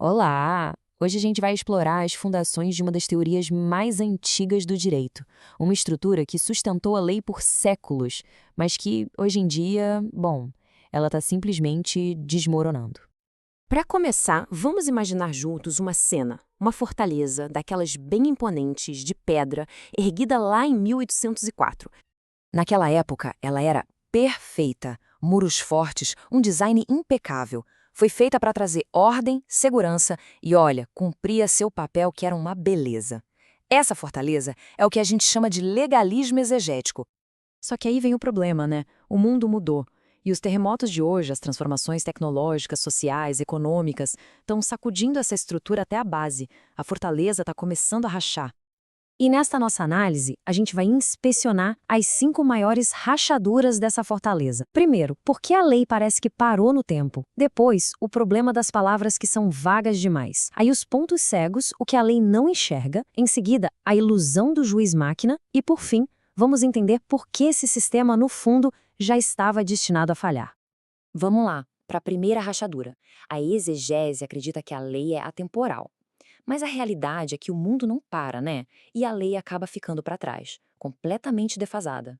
Olá! Hoje a gente vai explorar as fundações de uma das teorias mais antigas do direito, uma estrutura que sustentou a lei por séculos, mas que, hoje em dia, bom, ela está simplesmente desmoronando. Para começar, vamos imaginar juntos uma cena, uma fortaleza daquelas bem imponentes de pedra, erguida lá em 1804. Naquela época, ela era perfeita, muros fortes, um design impecável. Foi feita para trazer ordem, segurança e, olha, cumpria seu papel que era uma beleza. Essa fortaleza é o que a gente chama de legalismo exegético. Só que aí vem o problema, né? O mundo mudou. E os terremotos de hoje, as transformações tecnológicas, sociais, econômicas, estão sacudindo essa estrutura até a base. A fortaleza está começando a rachar. E nesta nossa análise, a gente vai inspecionar as 5 maiores rachaduras dessa fortaleza. Primeiro, por que a lei parece que parou no tempo? Depois, o problema das palavras que são vagas demais. Aí os pontos cegos, o que a lei não enxerga. Em seguida, a ilusão do juiz-máquina. E por fim, vamos entender por que esse sistema, no fundo, já estava destinado a falhar. Vamos lá, para a primeira rachadura. A exegese acredita que a lei é atemporal. Mas a realidade é que o mundo não para, né? E a lei acaba ficando para trás, completamente defasada.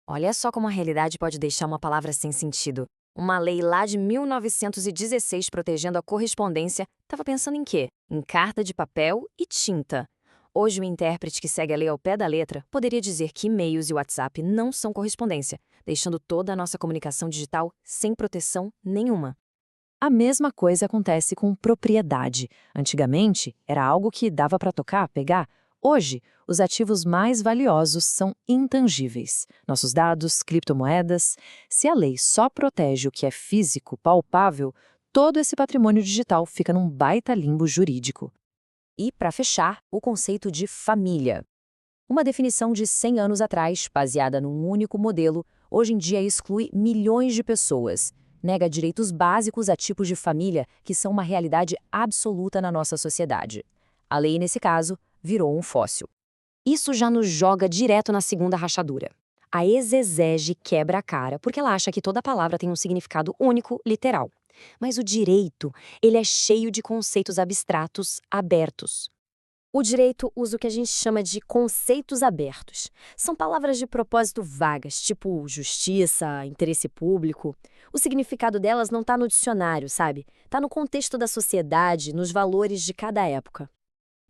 Olha só como a realidade pode deixar uma palavra sem sentido. Uma lei lá de 1916 protegendo a correspondência estava pensando em quê? Em carta de papel e tinta. Hoje, o intérprete que segue a lei ao pé da letra poderia dizer que e-mails e WhatsApp não são correspondência, deixando toda a nossa comunicação digital sem proteção nenhuma. A mesma coisa acontece com propriedade. Antigamente, era algo que dava para tocar, pegar. Hoje, os ativos mais valiosos são intangíveis. Nossos dados, criptomoedas. Se a lei só protege o que é físico, palpável, todo esse patrimônio digital fica num baita limbo jurídico. E, para fechar, o conceito de família. Uma definição de 100 anos atrás, baseada num único modelo, hoje em dia exclui milhões de pessoas. Nega direitos básicos a tipos de família que são uma realidade absoluta na nossa sociedade. A lei, nesse caso, virou um fóssil. Isso já nos joga direto na segunda rachadura. A exegese quebra a cara porque ela acha que toda palavra tem um significado único, literal. Mas o direito, ele é cheio de conceitos abstratos, abertos. O direito usa o que a gente chama de conceitos abertos. São palavras de propósito vagas, tipo justiça, interesse público. O significado delas não está no dicionário, sabe? Está no contexto da sociedade, nos valores de cada época.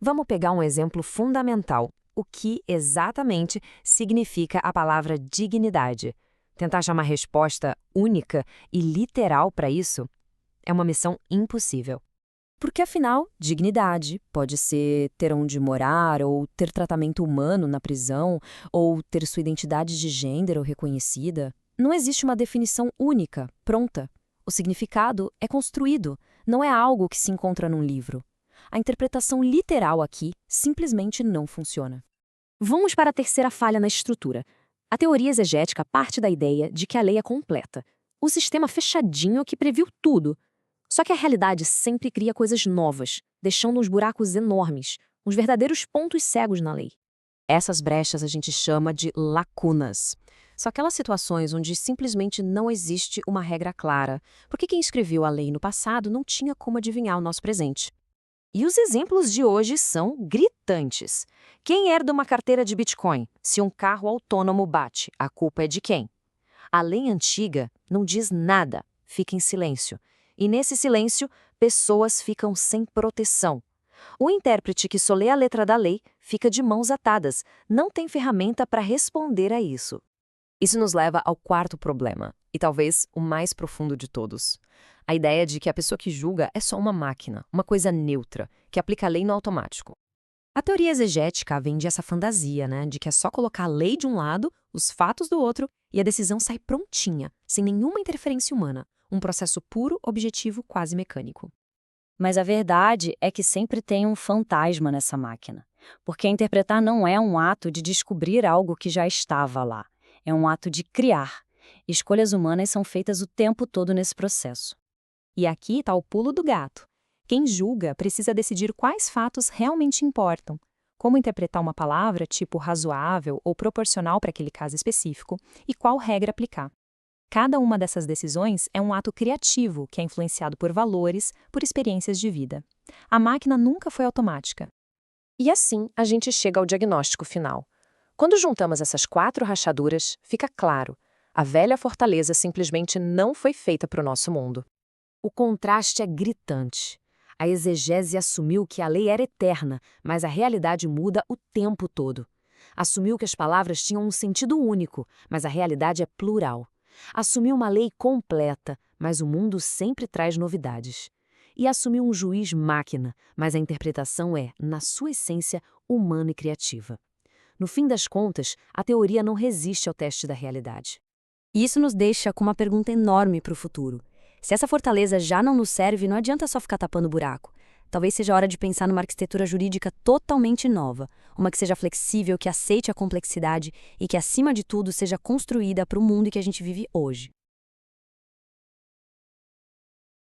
Vamos pegar um exemplo fundamental. O que exatamente significa a palavra dignidade? Tentar achar uma resposta única e literal para isso é uma missão impossível. Porque, afinal, dignidade pode ser ter onde morar, ou ter tratamento humano na prisão, ou ter sua identidade de gênero reconhecida. Não existe uma definição única, pronta. O significado é construído, não é algo que se encontra num livro. A interpretação literal aqui simplesmente não funciona. Vamos para a terceira falha na estrutura. A teoria exegética parte da ideia de que a lei é completa. O sistema fechadinho que previu tudo. Só que a realidade sempre cria coisas novas, deixando uns buracos enormes, uns verdadeiros pontos cegos na lei. Essas brechas a gente chama de lacunas. São aquelas situações onde simplesmente não existe uma regra clara, porque quem escreveu a lei no passado não tinha como adivinhar o nosso presente. E os exemplos de hoje são gritantes. Quem herda uma carteira de Bitcoin? Se um carro autônomo bate, a culpa é de quem? A lei antiga não diz nada, fica em silêncio. E nesse silêncio, pessoas ficam sem proteção. O intérprete que só lê a letra da lei fica de mãos atadas, não tem ferramenta para responder a isso. Isso nos leva ao quarto problema, e talvez o mais profundo de todos. A ideia de que a pessoa que julga é só uma máquina, uma coisa neutra, que aplica a lei no automático. A teoria exegética vende essa fantasia, né, de que é só colocar a lei de um lado, os fatos do outro, e a decisão sai prontinha, sem nenhuma interferência humana. Um processo puro, objetivo, quase mecânico. Mas a verdade é que sempre tem um fantasma nessa máquina. Porque interpretar não é um ato de descobrir algo que já estava lá. É um ato de criar. Escolhas humanas são feitas o tempo todo nesse processo. E aqui está o pulo do gato. Quem julga precisa decidir quais fatos realmente importam. Como interpretar uma palavra tipo razoável ou proporcional para aquele caso específico e qual regra aplicar. Cada uma dessas decisões é um ato criativo que é influenciado por valores, por experiências de vida. A máquina nunca foi automática. E assim a gente chega ao diagnóstico final. Quando juntamos essas 4 rachaduras, fica claro: a velha fortaleza simplesmente não foi feita para o nosso mundo. O contraste é gritante. A exegese assumiu que a lei era eterna, mas a realidade muda o tempo todo. Assumiu que as palavras tinham um sentido único, mas a realidade é plural. Assumiu uma lei completa, mas o mundo sempre traz novidades. E assumiu um juiz máquina, mas a interpretação é, na sua essência, humana e criativa. No fim das contas, a teoria não resiste ao teste da realidade. E isso nos deixa com uma pergunta enorme para o futuro. Se essa fortaleza já não nos serve, não adianta só ficar tapando buraco. Talvez seja hora de pensar numa arquitetura jurídica totalmente nova, uma que seja flexível, que aceite a complexidade e que, acima de tudo, seja construída para o mundo que a gente vive hoje.